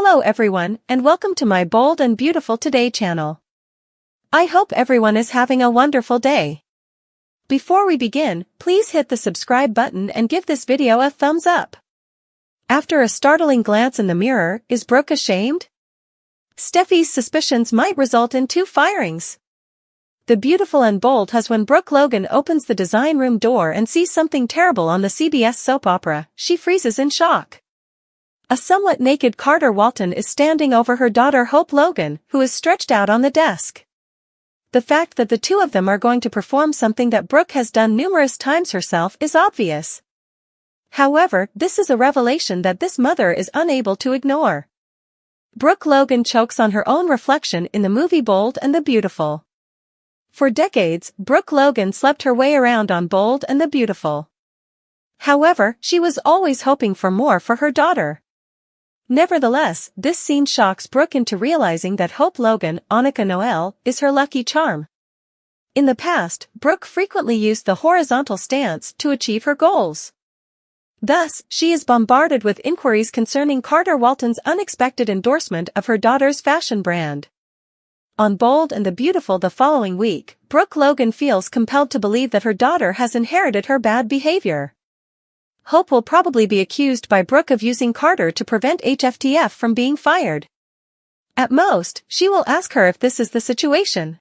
Hello everyone, and welcome to my Bold and Beautiful Today channel. I hope everyone is having a wonderful day. Before we begin, please hit the subscribe button and give this video a thumbs up. After a startling glance in the mirror, is Brooke ashamed? Steffy's suspicions might result in 2 firings. The beautiful and bold has when Brooke Logan opens the design room door and sees something terrible on the CBS soap opera, she freezes in shock. A somewhat naked Carter Walton is standing over her daughter Hope Logan, who is stretched out on the desk. The fact that the two of them are going to perform something that Brooke has done numerous times herself is obvious. However, this is a revelation that this mother is unable to ignore. Brooke Logan chokes on her own reflection in the movie Bold and the Beautiful. For decades, Brooke Logan slept her way around on Bold and the Beautiful. However, she was always hoping for more for her daughter. Nevertheless, this scene shocks Brooke into realizing that Hope Logan, Annika Noel, is her lucky charm. In the past, Brooke frequently used the horizontal stance to achieve her goals. Thus, she is bombarded with inquiries concerning Carter Walton's unexpected endorsement of her daughter's fashion brand. On Bold and the Beautiful the following week, Brooke Logan feels compelled to believe that her daughter has inherited her bad behavior. Hope will probably be accused by Brooke of using Carter to prevent HFTF from being fired. At most, she will ask her if this is the situation.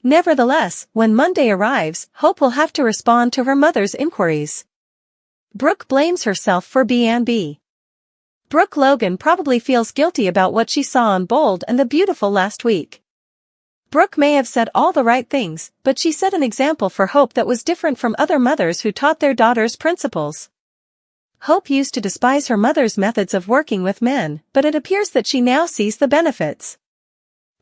Nevertheless, when Monday arrives, Hope will have to respond to her mother's inquiries. Brooke blames herself for B&B. Brooke Logan probably feels guilty about what she saw on Bold and the Beautiful last week. Brooke may have said all the right things, but she set an example for Hope that was different from other mothers who taught their daughters principles. Hope used to despise her mother's methods of working with men, but it appears that she now sees the benefits.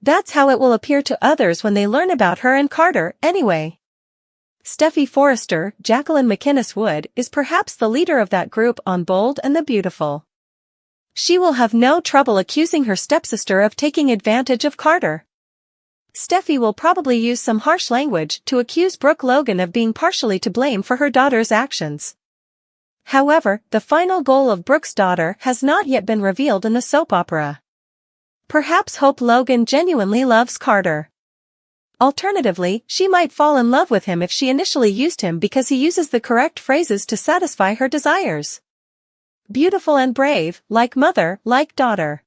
That's how it will appear to others when they learn about her and Carter, anyway. Steffy Forrester, Jacqueline McInnes Wood, is perhaps the leader of that group on Bold and the Beautiful. She will have no trouble accusing her stepsister of taking advantage of Carter. Steffy will probably use some harsh language to accuse Brooke Logan of being partially to blame for her daughter's actions. However, the final goal of Brooke's daughter has not yet been revealed in the soap opera. Perhaps Hope Logan genuinely loves Carter. Alternatively, she might fall in love with him if she initially used him because he uses the correct phrases to satisfy her desires. Beautiful and brave, like mother, like daughter.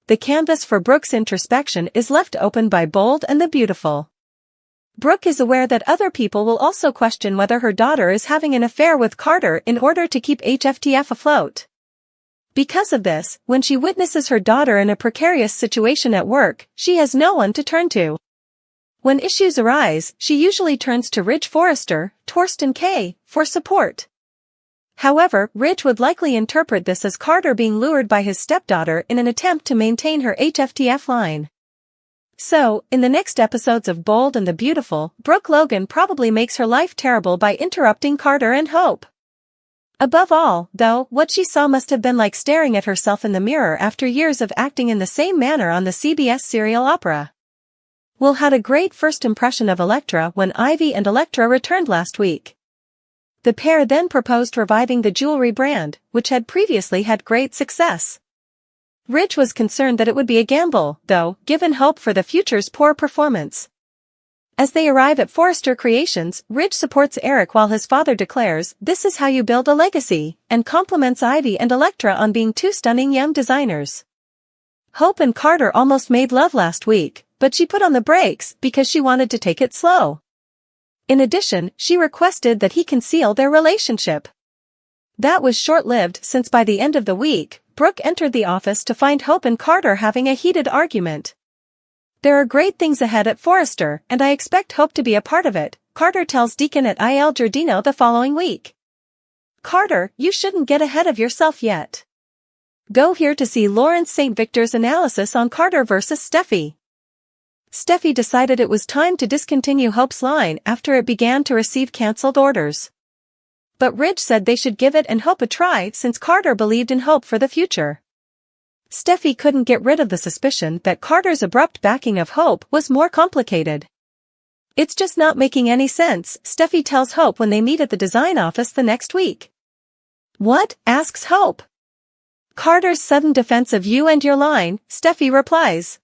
The canvas for Brooke's introspection is left open by Bold and the Beautiful. Brooke is aware that other people will also question whether her daughter is having an affair with Carter in order to keep HFTF afloat. Because of this, when she witnesses her daughter in a precarious situation at work, she has no one to turn to. When issues arise, she usually turns to Ridge Forrester, Torsten K., for support. However, Ridge would likely interpret this as Carter being lured by his stepdaughter in an attempt to maintain her HFTF line. So, in the next episodes of Bold and the Beautiful, Brooke Logan probably makes her life terrible by interrupting Carter and Hope. Above all, though, what she saw must have been like staring at herself in the mirror after years of acting in the same manner on the CBS serial opera. Will had a great first impression of Elektra when Ivy and Elektra returned last week. The pair then proposed reviving the jewelry brand, which had previously had great success. Ridge was concerned that it would be a gamble, though, given Hope for the future's poor performance. As they arrive at Forrester Creations, Ridge supports Eric while his father declares, "This is how you build a legacy," and compliments Ivy and Elektra on being 2 stunning young designers. Hope and Carter almost made love last week, but she put on the brakes because she wanted to take it slow. In addition, she requested that he conceal their relationship. That was short-lived since by the end of the week, Brooke entered the office to find Hope and Carter having a heated argument. "There are great things ahead at Forrester, and I expect Hope to be a part of it," Carter tells Deacon at Il Giardino the following week. "Carter, you shouldn't get ahead of yourself yet." Go here to see Lawrence St. Victor's analysis on Carter vs. Steffy. Steffy decided it was time to discontinue Hope's line after it began to receive cancelled orders. But Ridge said they should give it and Hope a try since Carter believed in Hope for the future. Steffy couldn't get rid of the suspicion that Carter's abrupt backing of Hope was more complicated. "It's just not making any sense," Steffy tells Hope when they meet at the design office the next week. "What?" asks Hope. Carter's sudden defense of you and your line, Steffy replies.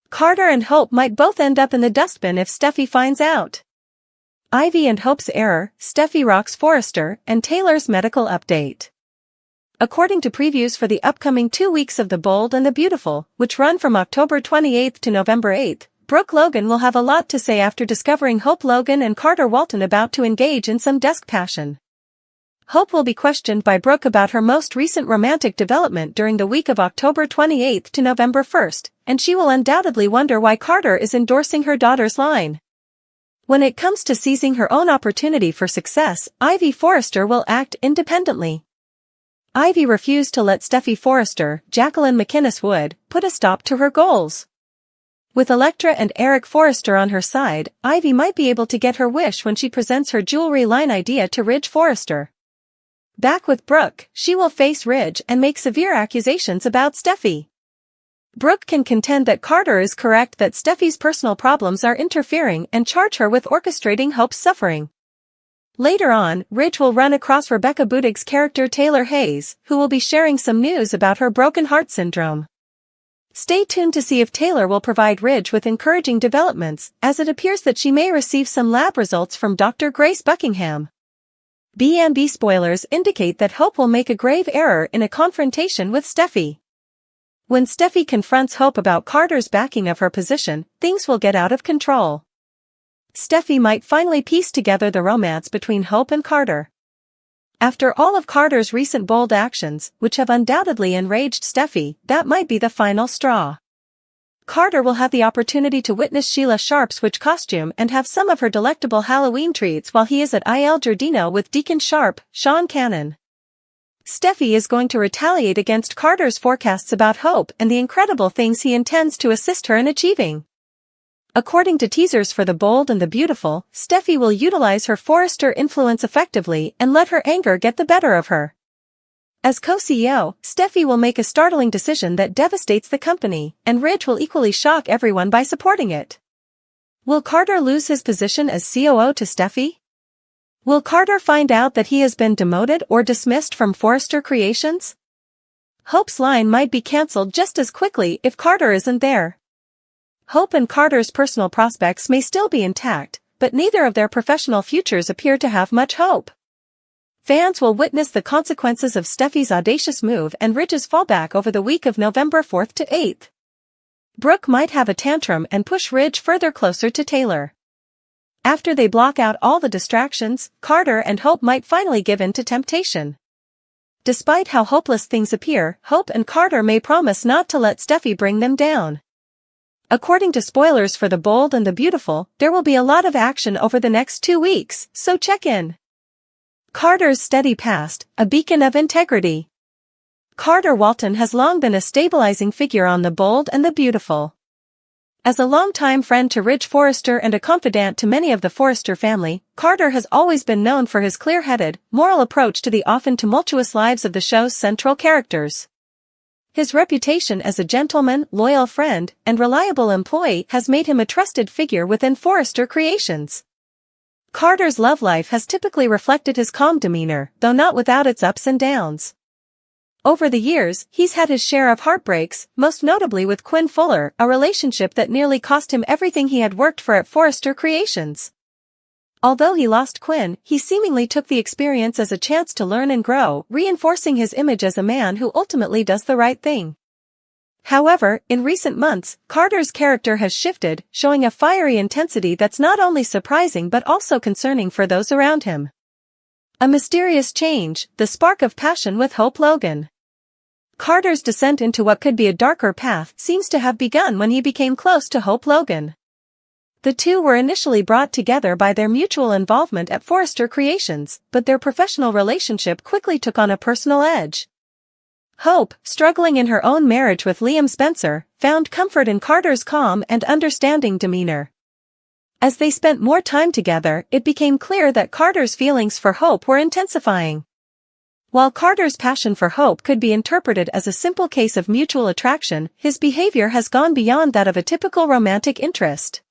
Carter and Hope might both end up in the dustbin if Steffy finds out. Ivy and Hope's error, Steffy rocks Forrester, and Taylor's medical update. According to previews for the upcoming 2 weeks of The Bold and the Beautiful, which run from October 28 to November 8, Brooke Logan will have a lot to say after discovering Hope Logan and Carter Walton about to engage in some desk passion. Hope will be questioned by Brooke about her most recent romantic development during the week of October 28 to November 1, and she will undoubtedly wonder why Carter is endorsing her daughter's line. When it comes to seizing her own opportunity for success, Ivy Forrester will act independently. Ivy refused to let Steffy Forrester, Jacqueline McInnes Wood, put a stop to her goals. With Electra and Eric Forrester on her side, Ivy might be able to get her wish when she presents her jewelry line idea to Ridge Forrester. Back with Brooke, she will face Ridge and make severe accusations about Steffy. Brooke can contend that Carter is correct that Steffy's personal problems are interfering and charge her with orchestrating Hope's suffering. Later on, Ridge will run across Rebecca Budig's character Taylor Hayes, who will be sharing some news about her broken heart syndrome. Stay tuned to see if Taylor will provide Ridge with encouraging developments, as it appears that she may receive some lab results from Dr. Grace Buckingham. B&B spoilers indicate that Hope will make a grave error in a confrontation with Steffy. When Steffy confronts Hope about Carter's backing of her position, things will get out of control. Steffy might finally piece together the romance between Hope and Carter. After all of Carter's recent bold actions, which have undoubtedly enraged Steffy, that might be the final straw. Carter will have the opportunity to witness Sheila Sharp's witch costume and have some of her delectable Halloween treats while he is at Il Giardino with Deacon Sharp, Sean Cannon. Steffy is going to retaliate against Carter's forecasts about Hope and the incredible things he intends to assist her in achieving. According to teasers for The Bold and the Beautiful, Steffy will utilize her Forrester influence effectively and let her anger get the better of her. As co-CEO, Steffy will make a startling decision that devastates the company, and Ridge will equally shock everyone by supporting it. Will Carter lose his position as COO to Steffy? Will Carter find out that he has been demoted or dismissed from Forrester Creations? Hope's line might be cancelled just as quickly if Carter isn't there. Hope and Carter's personal prospects may still be intact, but neither of their professional futures appear to have much hope. Fans will witness the consequences of Steffy's audacious move and Ridge's fallback over the week of November 4 to 8. Brooke might have a tantrum and push Ridge further closer to Taylor. After they block out all the distractions, Carter and Hope might finally give in to temptation. Despite how hopeless things appear, Hope and Carter may promise not to let Steffy bring them down. According to spoilers for The Bold and the Beautiful, there will be a lot of action over the next 2 weeks, so check in. Carter's steady past, a beacon of integrity. Carter Walton has long been a stabilizing figure on The Bold and the Beautiful. As a longtime friend to Ridge Forrester and a confidant to many of the Forrester family, Carter has always been known for his clear-headed, moral approach to the often tumultuous lives of the show's central characters. His reputation as a gentleman, loyal friend, and reliable employee has made him a trusted figure within Forrester Creations. Carter's love life has typically reflected his calm demeanor, though not without its ups and downs. Over the years, he's had his share of heartbreaks, most notably with Quinn Fuller, a relationship that nearly cost him everything he had worked for at Forrester Creations. Although he lost Quinn, he seemingly took the experience as a chance to learn and grow, reinforcing his image as a man who ultimately does the right thing. However, in recent months, Carter's character has shifted, showing a fiery intensity that's not only surprising but also concerning for those around him. A mysterious change, the spark of passion with Hope Logan. Carter's descent into what could be a darker path seems to have begun when he became close to Hope Logan. The two were initially brought together by their mutual involvement at Forrester Creations, but their professional relationship quickly took on a personal edge. Hope, struggling in her own marriage with Liam Spencer, found comfort in Carter's calm and understanding demeanor. As they spent more time together, it became clear that Carter's feelings for Hope were intensifying. While Carter's passion for Hope could be interpreted as a simple case of mutual attraction, his behavior has gone beyond that of a typical romantic interest.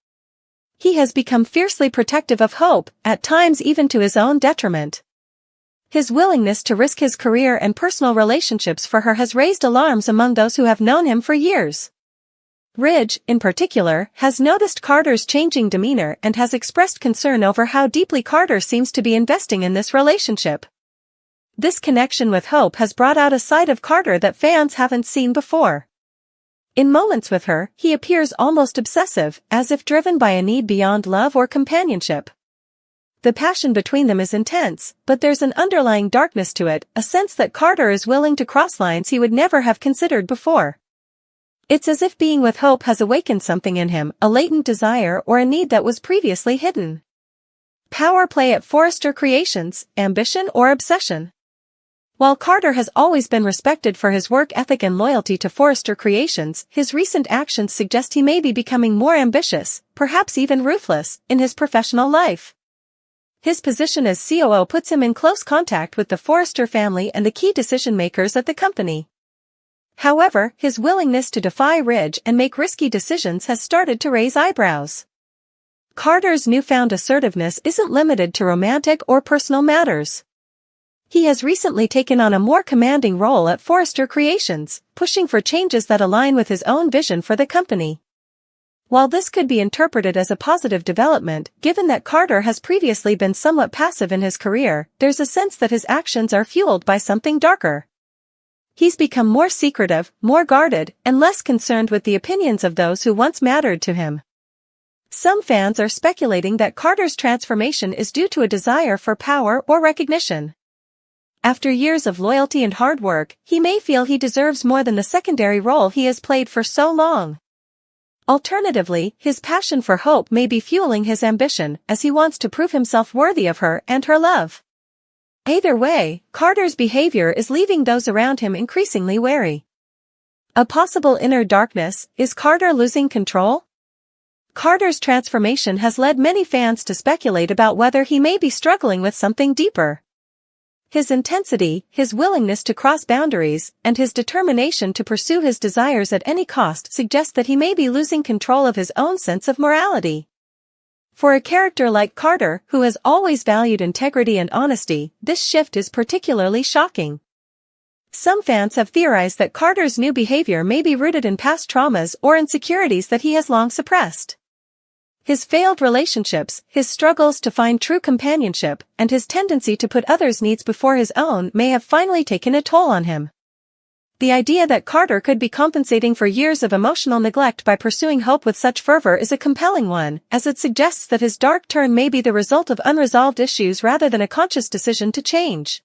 He has become fiercely protective of Hope, at times even to his own detriment. His willingness to risk his career and personal relationships for her has raised alarms among those who have known him for years. Ridge, in particular, has noticed Carter's changing demeanor and has expressed concern over how deeply Carter seems to be investing in this relationship. This connection with Hope has brought out a side of Carter that fans haven't seen before. In moments with her, he appears almost obsessive, as if driven by a need beyond love or companionship. The passion between them is intense, but there's an underlying darkness to it, a sense that Carter is willing to cross lines he would never have considered before. It's as if being with Hope has awakened something in him, a latent desire or a need that was previously hidden. Power play at Forrester Creations, ambition or obsession? While Carter has always been respected for his work ethic and loyalty to Forrester Creations, his recent actions suggest he may be becoming more ambitious, perhaps even ruthless, in his professional life. His position as COO puts him in close contact with the Forrester family and the key decision-makers at the company. However, his willingness to defy Ridge and make risky decisions has started to raise eyebrows. Carter's newfound assertiveness isn't limited to romantic or personal matters. He has recently taken on a more commanding role at Forrester Creations, pushing for changes that align with his own vision for the company. While this could be interpreted as a positive development, given that Carter has previously been somewhat passive in his career, there's a sense that his actions are fueled by something darker. He's become more secretive, more guarded, and less concerned with the opinions of those who once mattered to him. Some fans are speculating that Carter's transformation is due to a desire for power or recognition. After years of loyalty and hard work, he may feel he deserves more than the secondary role he has played for so long. Alternatively, his passion for Hope may be fueling his ambition, as he wants to prove himself worthy of her and her love. Either way, Carter's behavior is leaving those around him increasingly wary. A possible inner darkness: is Carter losing control? Carter's transformation has led many fans to speculate about whether he may be struggling with something deeper. His intensity, his willingness to cross boundaries, and his determination to pursue his desires at any cost suggest that he may be losing control of his own sense of morality. For a character like Carter, who has always valued integrity and honesty, this shift is particularly shocking. Some fans have theorized that Carter's new behavior may be rooted in past traumas or insecurities that he has long suppressed. His failed relationships, his struggles to find true companionship, and his tendency to put others' needs before his own may have finally taken a toll on him. The idea that Carter could be compensating for years of emotional neglect by pursuing Hope with such fervor is a compelling one, as it suggests that his dark turn may be the result of unresolved issues rather than a conscious decision to change.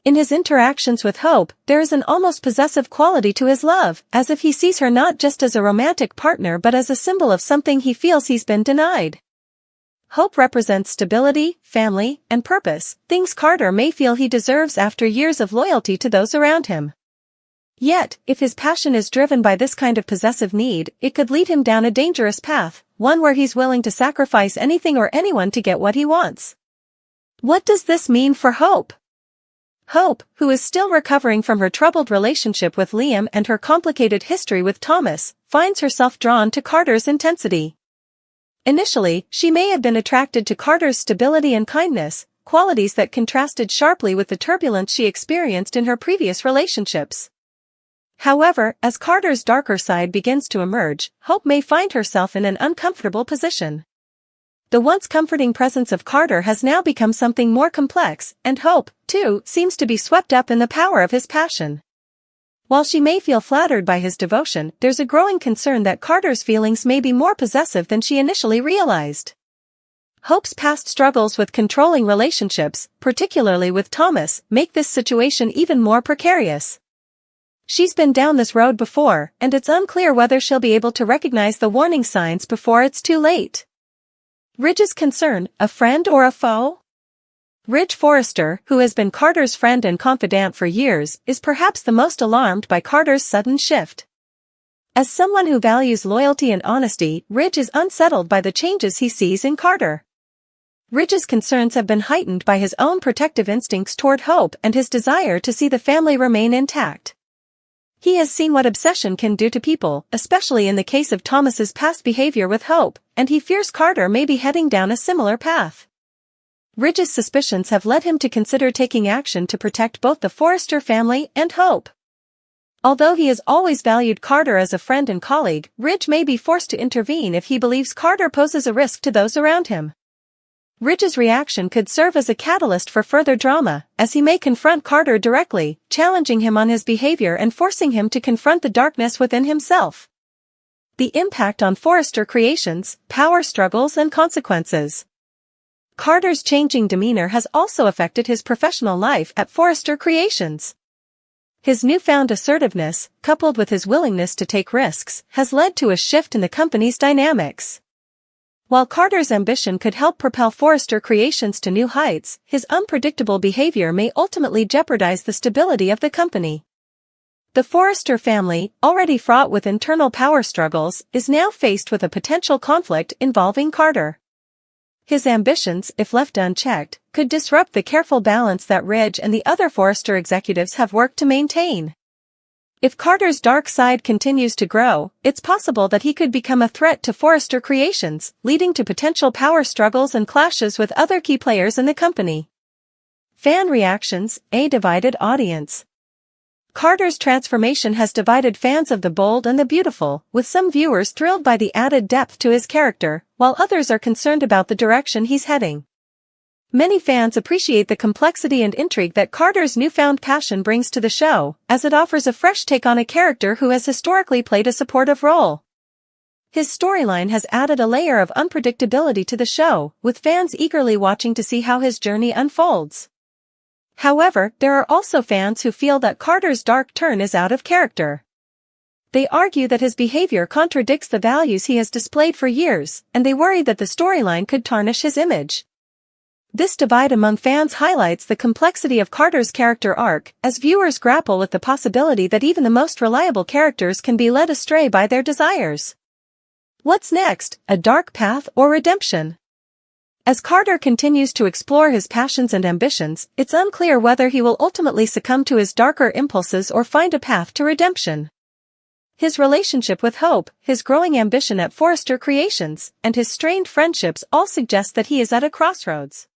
In his interactions with Hope, there is an almost possessive quality to his love, as if he sees her not just as a romantic partner but as a symbol of something he feels he's been denied. Hope represents stability, family, and purpose, things Carter may feel he deserves after years of loyalty to those around him. Yet, if his passion is driven by this kind of possessive need, it could lead him down a dangerous path, one where he's willing to sacrifice anything or anyone to get what he wants. What does this mean for Hope? Hope, who is still recovering from her troubled relationship with Liam and her complicated history with Thomas, finds herself drawn to Carter's intensity. Initially, she may have been attracted to Carter's stability and kindness, qualities that contrasted sharply with the turbulence she experienced in her previous relationships. However, as Carter's darker side begins to emerge, Hope may find herself in an uncomfortable position. The once comforting presence of Carter has now become something more complex, and Hope, too, seems to be swept up in the power of his passion. While she may feel flattered by his devotion, there's a growing concern that Carter's feelings may be more possessive than she initially realized. Hope's past struggles with controlling relationships, particularly with Thomas, make this situation even more precarious. She's been down this road before, and it's unclear whether she'll be able to recognize the warning signs before it's too late. Ridge's concern: a friend or a foe? Ridge Forrester, who has been Carter's friend and confidant for years, is perhaps the most alarmed by Carter's sudden shift. As someone who values loyalty and honesty, Ridge is unsettled by the changes he sees in Carter. Ridge's concerns have been heightened by his own protective instincts toward Hope and his desire to see the family remain intact. He has seen what obsession can do to people, especially in the case of Thomas's past behavior with Hope, and he fears Carter may be heading down a similar path. Ridge's suspicions have led him to consider taking action to protect both the Forrester family and Hope. Although he has always valued Carter as a friend and colleague, Ridge may be forced to intervene if he believes Carter poses a risk to those around him. Ridge's reaction could serve as a catalyst for further drama, as he may confront Carter directly, challenging him on his behavior and forcing him to confront the darkness within himself. The impact on Forrester Creations, power struggles and consequences. Carter's changing demeanor has also affected his professional life at Forrester Creations. His newfound assertiveness, coupled with his willingness to take risks, has led to a shift in the company's dynamics. While Carter's ambition could help propel Forrester Creations to new heights, his unpredictable behavior may ultimately jeopardize the stability of the company. The Forrester family, already fraught with internal power struggles, is now faced with a potential conflict involving Carter. His ambitions, if left unchecked, could disrupt the careful balance that Ridge and the other Forrester executives have worked to maintain. If Carter's dark side continues to grow, it's possible that he could become a threat to Forrester Creations, leading to potential power struggles and clashes with other key players in the company. Fan reactions, a divided audience. Carter's transformation has divided fans of the bold and the beautiful, with some viewers thrilled by the added depth to his character, while others are concerned about the direction he's heading. Many fans appreciate the complexity and intrigue that Carter's newfound passion brings to the show, as it offers a fresh take on a character who has historically played a supportive role. His storyline has added a layer of unpredictability to the show, with fans eagerly watching to see how his journey unfolds. However, there are also fans who feel that Carter's dark turn is out of character. They argue that his behavior contradicts the values he has displayed for years, and they worry that the storyline could tarnish his image. This divide among fans highlights the complexity of Carter's character arc, as viewers grapple with the possibility that even the most reliable characters can be led astray by their desires. What's next, a dark path or redemption? As Carter continues to explore his passions and ambitions, it's unclear whether he will ultimately succumb to his darker impulses or find a path to redemption. His relationship with Hope, his growing ambition at Forrester Creations, and his strained friendships all suggest that he is at a crossroads.